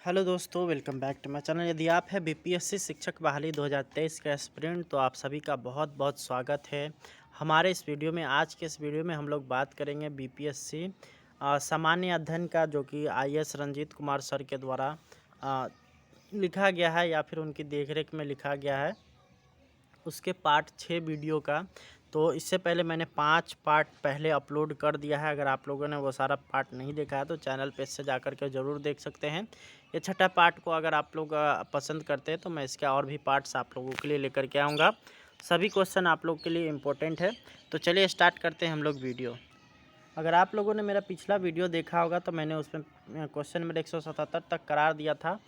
Hello दोस्तों, welcome back to my channel. यदि आप है बीपीएससी शिक्षक बहाली 2023 का एस्पिरेंट तो आप सभी का बहुत बहुत स्वागत है हमारे इस वीडियो में। आज के इस वीडियो में हम लोग बात करेंगे बीपीएससी सामान्य अध्ययन का, जो कि आईएएस रंजीत कुमार सर के द्वारा लिखा गया है या फिर उनकी देखरेख में लिखा गया है, उसके पार्ट 6 वीडियो का। तो इससे पहले मैंने 5 पार्ट पहले अपलोड कर दिया है। अगर आप लोगों ने वो सारा पार्ट नहीं देखा है तो चैनल पे से जा कर के ज़रूर देख सकते हैं। ये छठा पार्ट को अगर आप लोग पसंद करते हैं तो मैं इसके और भी पार्ट्स आप लोगों के लिए लेकर के आऊँगा। सभी क्वेश्चन आप लोग के लिए इम्पोर्टेंट है। तो चलिए स्टार्ट करते हैं हम लोग वीडियो। अगर आप लोगों ने मेरा पिछला वीडियो देखा होगा तो मैंने उसमें क्वेश्चन नंबर 177 तक करार दिया था।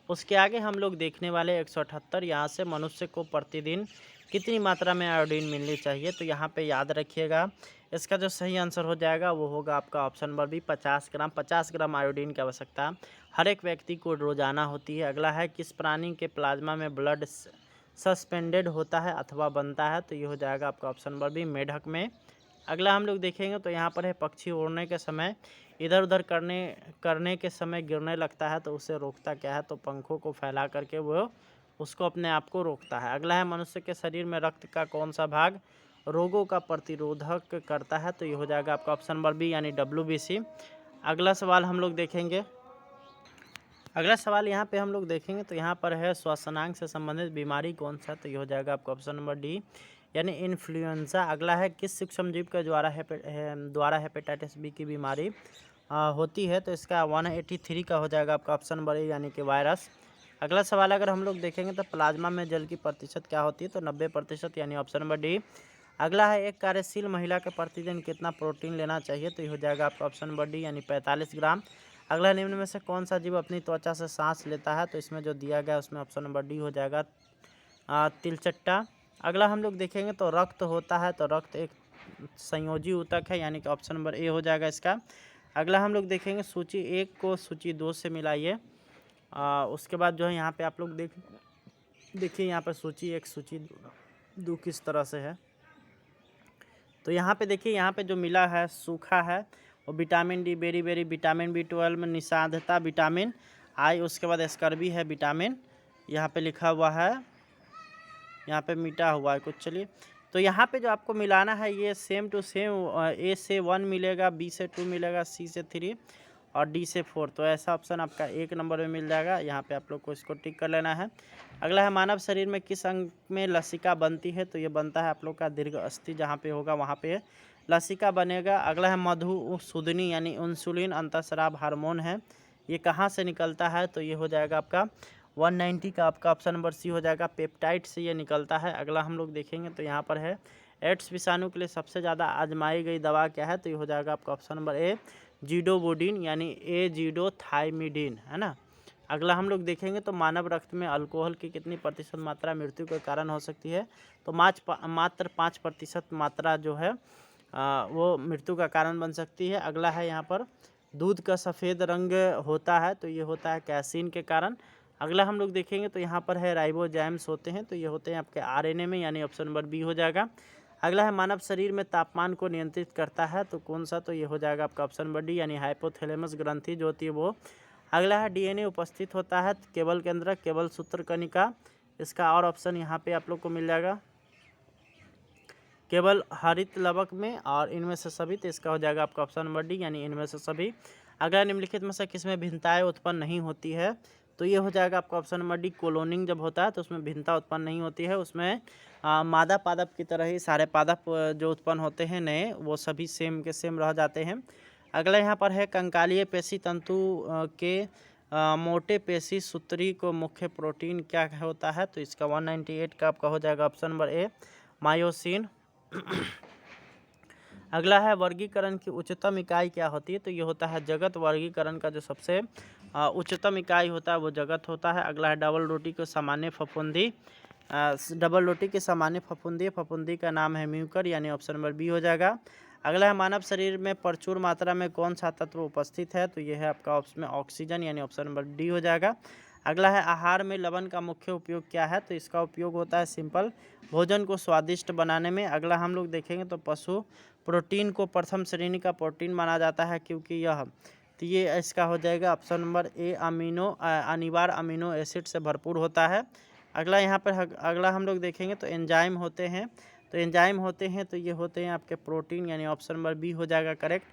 उसके आगे हम लोग देखने वाले 178, यहाँ से मनुष्य को प्रतिदिन कितनी मात्रा में आयोडीन मिलनी चाहिए। तो यहाँ पे याद रखिएगा, इसका जो सही आंसर हो जाएगा वो होगा आपका ऑप्शन नंबर बी, 50 ग्राम। 50 ग्राम आयोडीन की आवश्यकता हर एक व्यक्ति को रोजाना होती है। अगला है, किस प्राणी के प्लाज्मा में ब्लड सस्पेंडेड होता है अथवा बनता है। तो ये हो जाएगा आपका ऑप्शन नंबर बी, मेढक में। अगला हम लोग देखेंगे तो यहाँ पर है, पक्षी उड़ने के समय इधर उधर करने के समय गिरने लगता है तो उसे रोकता क्या है। तो पंखों को फैला करके वो उसको अपने आप को रोकता है। अगला है, मनुष्य के शरीर में रक्त का कौन सा भाग रोगों का प्रतिरोधक करता है। तो ये हो जाएगा आपका ऑप्शन नंबर बी, यानी WBC। अगला सवाल हम लोग देखेंगे। अगला सवाल यहाँ पे हम लोग देखेंगे तो यहाँ पर है, श्वसनांग से संबंधित बीमारी कौन सा। तो ये हो जाएगा आपका ऑप्शन नंबर डी, यानी इन्फ्लुएंजा। अगला है, किस सूक्ष्मजीव के द्वारा हेपेटाइटिस बी की बीमारी होती है। तो इसका 183 का हो जाएगा आपका ऑप्शन नंबर ए, यानी कि वायरस। अगला सवाल अगर हम लोग देखेंगे तो प्लाज्मा में जल की प्रतिशत क्या होती है। तो 90%, यानी ऑप्शन नंबर डी। अगला है, एक कार्यशील महिला के प्रतिदिन कितना प्रोटीन लेना चाहिए। तो ये हो जाएगा आपका ऑप्शन नंबर डी, यानी 45 ग्राम। अगला, निम्न में से कौन सा जीव अपनी त्वचा से सांस लेता है। तो इसमें जो दिया गया उसमें ऑप्शन नंबर डी हो जाएगा, तिलचट्टा। अगला हम लोग देखेंगे तो रक्त होता है, तो रक्त एक संयोजी ऊतक है, यानी कि ऑप्शन नंबर ए हो जाएगा इसका। अगला हम लोग देखेंगे, सूची 1 को सूची 2 से मिलाइए। उसके बाद जो है यहाँ पे आप लोग देखिए यहाँ पर सूची 1 सूची 2 किस तरह से है। तो यहाँ पे देखिए, यहाँ पे जो मिला है सूखा है वो vitamin D, beriberi, vitamin B12, निषादता, विटामिन आई, उसके बाद स्कर्बी है विटामिन, यहाँ पे लिखा हुआ है, यहाँ पे मिटा हुआ है कुछ। चलिए, तो यहाँ पे जो आपको मिलाना है ये सेम टू सेम, ए से 1 मिलेगा, बी से 2 मिलेगा, सी से 3 और डी से 4। तो ऐसा ऑप्शन आपका 1 नंबर में मिल जाएगा। यहाँ पे आप लोग को इसको टिक कर लेना है। अगला है, मानव शरीर में किस अंग में लसिका बनती है। तो ये बनता है आप लोग का दीर्घ अस्थि, जहाँ पे होगा वहाँ पे लसिका बनेगा। अगला है, मधुसूदनी यानी इंसुलिन अंतःस्राव हार्मोन है, ये कहाँ से निकलता है। तो ये हो जाएगा आपका 190 का आपका ऑप्शन नंबर सी हो जाएगा, पेप्टाइड से ये निकलता है। अगला हम लोग देखेंगे तो यहाँ पर है, एड्स विषाणु के लिए सबसे ज़्यादा आजमाई गई दवा क्या है। तो ये हो जाएगा आपका ऑप्शन नंबर ए, जीडोवोडिन, यानी एजिडोथाइमिडिन, है ना। अगला हम लोग देखेंगे तो मानव रक्त में अल्कोहल की कितनी प्रतिशत मात्रा मृत्यु के कारण हो सकती है। तो मात्र 5% मात्रा जो है वो मृत्यु का कारण बन सकती है। अगला है, यहाँ पर दूध का सफ़ेद रंग होता है तो ये होता है कैसीन के कारण। अगला हम लोग देखेंगे तो यहाँ पर है, राइबोजाइम्स होते हैं तो ये होते हैं आपके RNA में, यानी ऑप्शन नंबर बी हो जाएगा। अगला है, मानव शरीर में तापमान को नियंत्रित करता है तो कौन सा। तो ये हो जाएगा आपका ऑप्शन नंबर डी, यानी हाइपोथैलेमस ग्रंथि जो होती है वो। अगला है, DNA उपस्थित होता है केवल के अंदर, केवल सूत्र कणिका, इसका और ऑप्शन यहाँ पे आप लोग को मिल जाएगा, केवल हरित लवक में और इनमें से सभी। तो इसका हो जाएगा आपका ऑप्शन नंबर डी, यानी इनमें से सभी। अगर निम्नलिखित में से किसमें भिन्नताएं उत्पन्न नहीं होती है। तो ये हो जाएगा आपका ऑप्शन नंबर डी, कोलोनिंग जब होता है तो उसमें भिन्नता उत्पन्न नहीं होती है। उसमें मादा पादप की तरह ही सारे पादप जो उत्पन्न होते हैं नए, वो सभी सेम के सेम रह जाते हैं। अगला यहाँ पर है, कंकालीय पेशी तंतु के मोटे पेशी सूत्री को मुख्य प्रोटीन क्या होता है। तो इसका 198 का आपका हो जाएगा ऑप्शन नंबर ए, मायोसिन। अगला है, वर्गीकरण की उच्चतम इकाई क्या होती है। तो ये होता है जगत। वर्गीकरण का जो सबसे उच्चतम इकाई होता है वो जगत होता है। अगला है, डबल रोटी को सामान्य फफूंदी, डबल रोटी के सामान्य फफूंदी का नाम है म्यूकर, यानी ऑप्शन नंबर बी हो जाएगा। अगला है, मानव शरीर में प्रचुर मात्रा में कौन सा तत्व उपस्थित है। तो ये है आपका ऑप्शन ऑक्सीजन, यानी ऑप्शन नंबर डी हो जाएगा। अगला है, आहार में लवण का मुख्य उपयोग क्या है। तो इसका उपयोग होता है सिंपल भोजन को स्वादिष्ट बनाने में। अगला हम लोग देखेंगे तो पशु प्रोटीन को प्रथम श्रेणी का प्रोटीन माना जाता है क्योंकि यह तो ये इसका हो जाएगा ऑप्शन नंबर ए, अनिवार्य अमीनो एसिड से भरपूर होता है। अगला यहाँ पर अगला हम लोग देखेंगे तो एंजाइम होते हैं। तो एंजाइम होते हैं तो ये होते हैं आपके प्रोटीन, यानी ऑप्शन नंबर बी हो जाएगा करेक्ट।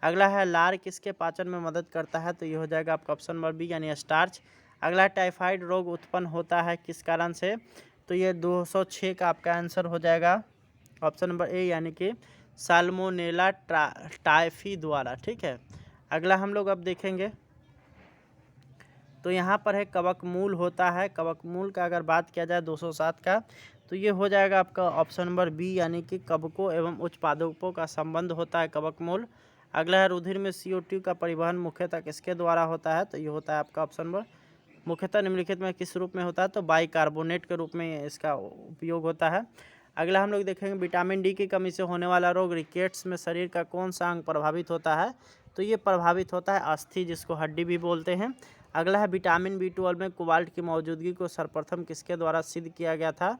अगला है लार किसके पाचन में मदद करता है, तो ये हो जाएगा आपका ऑप्शन नंबर बी यानी स्टार्च। अगला टाइफाइड रोग उत्पन्न होता है किस कारण से, तो ये 206 का आपका आंसर हो जाएगा ऑप्शन नंबर ए यानी कि साल्मोनेला टाइफी द्वारा। ठीक है, अगला हम लोग अब देखेंगे तो यहाँ पर है कवकमूल होता है। कवकमूल का अगर बात किया जाए 207 का, तो ये हो जाएगा आपका ऑप्शन नंबर बी यानी कि कवकों एवं उच्च पादपों का संबंध होता है कवकमूल। अगला है रुधिर में CO2 का परिवहन मुख्यतः किसके द्वारा होता है, तो ये होता है आपका ऑप्शन नंबर मुख्यतः निम्नलिखित में किस रूप में होता है, तो बाइकार्बोनेट के रूप में इसका उपयोग होता है। अगला हम लोग देखेंगे विटामिन डी की कमी से होने वाला रोग रिकेट्स में शरीर का कौन सा अंग प्रभावित होता है, तो ये प्रभावित होता है अस्थि, जिसको हड्डी भी बोलते हैं। अगला है विटामिन B12 में कोबाल्ट की मौजूदगी को सर्वप्रथम किसके द्वारा सिद्ध किया गया था,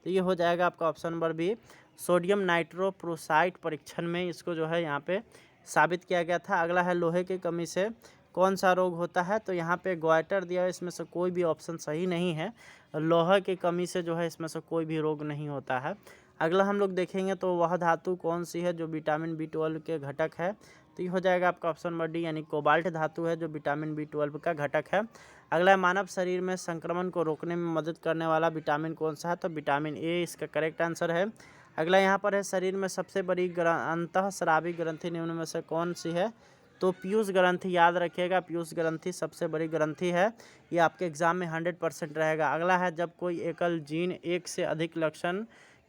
तो ये हो जाएगा आपका option number B sodium nitroprusside परीक्षण में इसको जो है यहाँ पे साबित किया गया था। अगला है लोहे की कमी से कौन सा रोग होता है, तो यहाँ पे ग्वाइटर दिया है, इसमें से कोई भी ऑप्शन सही नहीं है। लोहा की कमी से जो है इसमें से कोई भी रोग नहीं होता है। अगला हम लोग देखेंगे तो वह धातु कौन सी है जो विटामिन B12 के घटक है, तो ये हो जाएगा आपका ऑप्शन नंबर डी यानी कोबाल्ट धातु है जो विटामिन B12 का घटक है। अगला मानव शरीर में संक्रमण को रोकने में मदद करने वाला विटामिन कौन सा है, तो विटामिन ए इसका करेक्ट आंसर है। अगला यहाँ पर है शरीर में सबसे बड़ी अंतःस्रावी ग्रंथि निम्न में से कौन सी है, तो पीयूष ग्रंथि। याद रखिएगा पीयूष ग्रंथि सबसे बड़ी ग्रंथि है, ये आपके एग्जाम में 100% रहेगा। अगला है जब कोई एकल जीन एक से अधिक लक्षण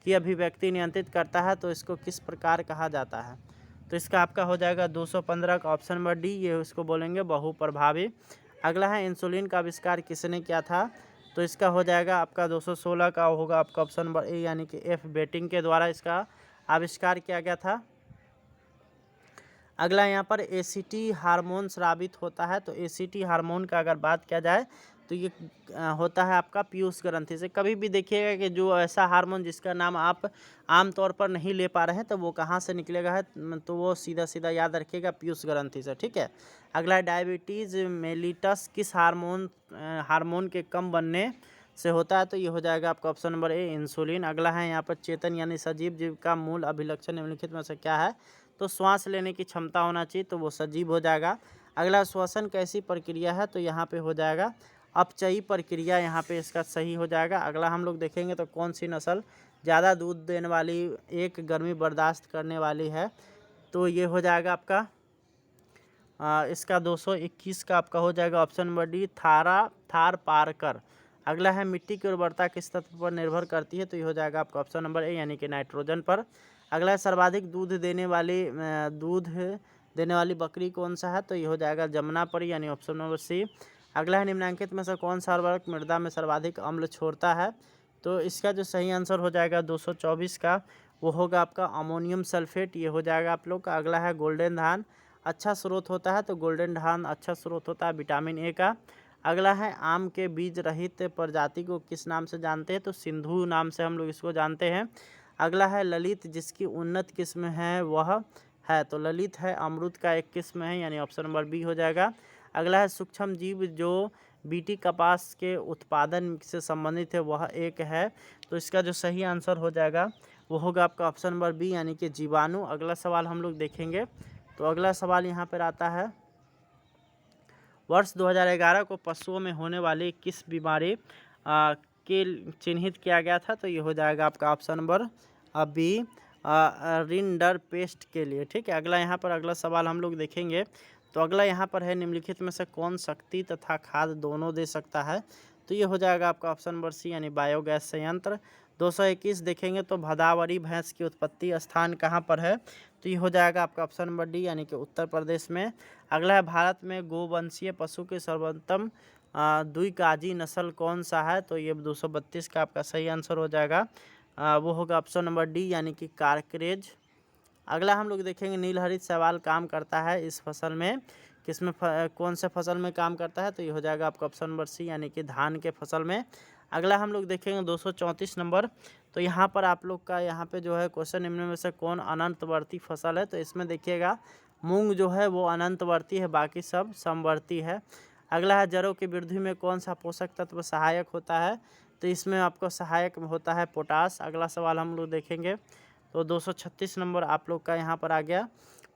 की अभिव्यक्ति नियंत्रित करता है तो इसको किस प्रकार कहा जाता है, तो इसका आपका हो जाएगा 215 का ऑप्शन नंबर डी, ये उसको बोलेंगे बहुप्रभावी। अगला है इंसुलिन का आविष्कार किसने किया था, तो इसका हो जाएगा आपका 216 का होगा आपका ऑप्शन नंबर ए यानी कि एफ बेटिंग के द्वारा इसका आविष्कार किया गया था। अगला यहाँ पर एसीटी हार्मोन स्रावित होता है, तो एसीटी हार्मोन का अगर बात किया जाए तो ये होता है आपका पीयूष ग्रंथि से। कभी भी देखिएगा कि जो ऐसा हार्मोन जिसका नाम आप आमतौर पर नहीं ले पा रहे हैं तो वो कहाँ से निकलेगा है, तो वो सीधा सीधा याद रखिएगा पीयूष ग्रंथि से। ठीक है, अगला डायबिटीज़ मेलिटस किस हार्मोन के कम बनने से होता है, तो ये हो जाएगा आपका ऑप्शन नंबर ए इंसुलिन। अगला है यहाँ पर चेतन यानी सजीव जीव का मूल अभिलक्षण निम्नलिखित में से क्या है, तो श्वास लेने की क्षमता होना चाहिए, तो वो सजीव हो जाएगा। अगला श्वसन कैसी प्रक्रिया है, तो यहाँ पे हो जाएगा अपचयी प्रक्रिया, यहाँ पे इसका सही हो जाएगा। अगला हम लोग देखेंगे तो कौन सी नस्ल ज़्यादा दूध देने वाली, एक गर्मी बर्दाश्त करने वाली है, तो ये हो जाएगा आपका इसका 221 का आपका हो जाएगा ऑप्शन नंबर डी थार पारकर। अगला है मिट्टी की उर्वरता किस तत्व पर निर्भर करती है, तो ये हो जाएगा आपका ऑप्शन नंबर ए यानी कि नाइट्रोजन पर। अगला है सर्वाधिक दूध देने वाली बकरी कौन सा है, तो ये हो जाएगा जमुनापरी यानी ऑप्शन नंबर सी। अगला है निम्नलिखित में से कौन सा उर्वरक मृदा में सर्वाधिक अम्ल छोड़ता है, तो इसका जो सही आंसर हो जाएगा 224 का वो होगा आपका अमोनियम सल्फेट, ये हो जाएगा आप लोग का। अगला है गोल्डन धान अच्छा स्रोत होता है, तो गोल्डन धान अच्छा स्रोत होता है विटामिन ए का। अगला है आम के बीज रहित प्रजाति को किस नाम से जानते हैं, तो सिंधु नाम से हम लोग इसको जानते हैं। अगला है ललित जिसकी उन्नत किस्म है वह है, तो ललित है अमरूद का एक किस्म है, यानी ऑप्शन नंबर बी हो जाएगा। अगला है सूक्ष्म जीव जो बीटी कपास के उत्पादन से संबंधित है वह एक है, तो इसका जो सही आंसर हो जाएगा वो होगा आपका ऑप्शन नंबर बी यानी कि जीवाणु। अगला सवाल हम लोग देखेंगे, तो अगला सवाल यहाँ पर आता है वर्ष 2011 को पशुओं में होने वाली किस बीमारी के चिन्हित किया गया था, तो ये हो जाएगा आपका option number B rinderpest के लिए। ठीक है, अगला यहाँ पर अगला सवाल हम लोग देखेंगे, तो अगला यहाँ पर है निम्नलिखित में से कौन शक्ति तथा खाद दोनों दे सकता है, तो ये हो जाएगा आपका ऑप्शन नंबर सी यानी बायोगैस संयंत्र। 221 देखेंगे तो भदावरी भैंस की उत्पत्ति स्थान कहाँ पर है, तो ये हो जाएगा आपका ऑप्शन नंबर डी यानी कि उत्तर प्रदेश में। अगला है भारत में गोवंशीय पशु की सर्वोत्तम द्विकाजी नस्ल कौन सा है, तो ये 232 का आपका सही आंसर हो जाएगा, वो होगा ऑप्शन नंबर डी यानी कि कारकरेज। अगला हम लोग देखेंगे नीलहरित शैवाल काम करता है इस फसल में किसमें कौन से फसल में काम करता है, तो ये हो जाएगा आपका ऑप्शन नंबर सी यानी कि धान के फसल में। अगला हम लोग देखेंगे 234 नंबर, तो यहाँ पर आप लोग का यहाँ पे जो है क्वेश्चन निम्न में से कौन अनंतवर्ती फसल है, तो इसमें देखिएगा मूंग जो है वो अनंतवर्ती है, बाकी सब समवर्ती है। अगला है जड़ों की वृद्धि में कौन सा पोषक तत्व सहायक होता है, तो इसमें आपको सहायक होता है पोटास। अगला सवाल हम लोग देखेंगे तो 236 नंबर आप लोग का यहाँ पर आ गया।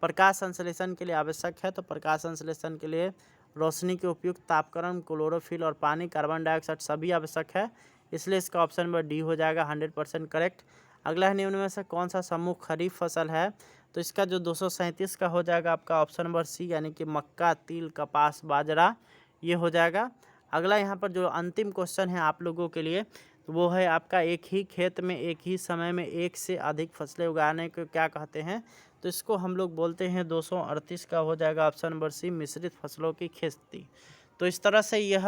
प्रकाश संश्लेषण के लिए आवश्यक है, तो प्रकाश संश्लेषण के लिए रोशनी के उपयुक्त तापक्रम, क्लोरोफिल और पानी, कार्बन डाइऑक्साइड सभी आवश्यक है, इसलिए इसका ऑप्शन नंबर डी हो जाएगा 100% करेक्ट। अगला है निम्न में से कौन सा समूह खरीफ फसल है, तो इसका जो 237 का हो जाएगा आपका ऑप्शन नंबर सी, यानी कि मक्का, तिल, कपास, बाजरा, ये हो जाएगा। अगला यहाँ पर जो अंतिम क्वेश्चन है आप लोगों के लिए, तो वो है आपका एक ही खेत में एक ही समय में एक से अधिक फसलें उगाने को क्या कहते हैं, तो इसको हम लोग बोलते हैं 238 का हो जाएगा ऑप्शन नंबर सी, मिश्रित फसलों की खेती। तो इस तरह से यह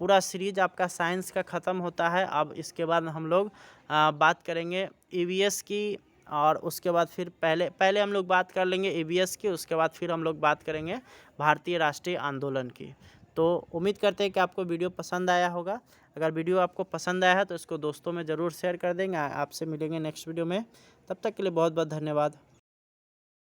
पूरा सीरीज आपका साइंस का ख़त्म होता है। अब इसके बाद हम लोग बात करेंगे ईवीएस की, और उसके बाद फिर पहले हम लोग बात कर लेंगे ईवीएस की, उसके बाद फिर हम लोग बात करेंगे भारतीय राष्ट्रीय आंदोलन की। तो उम्मीद करते हैं कि आपको वीडियो पसंद आया होगा। अगर वीडियो आपको पसंद आया है तो इसको दोस्तों में ज़रूर शेयर कर देंगे। आपसे मिलेंगे नेक्स्ट वीडियो में, तब तक के लिए बहुत बहुत धन्यवाद।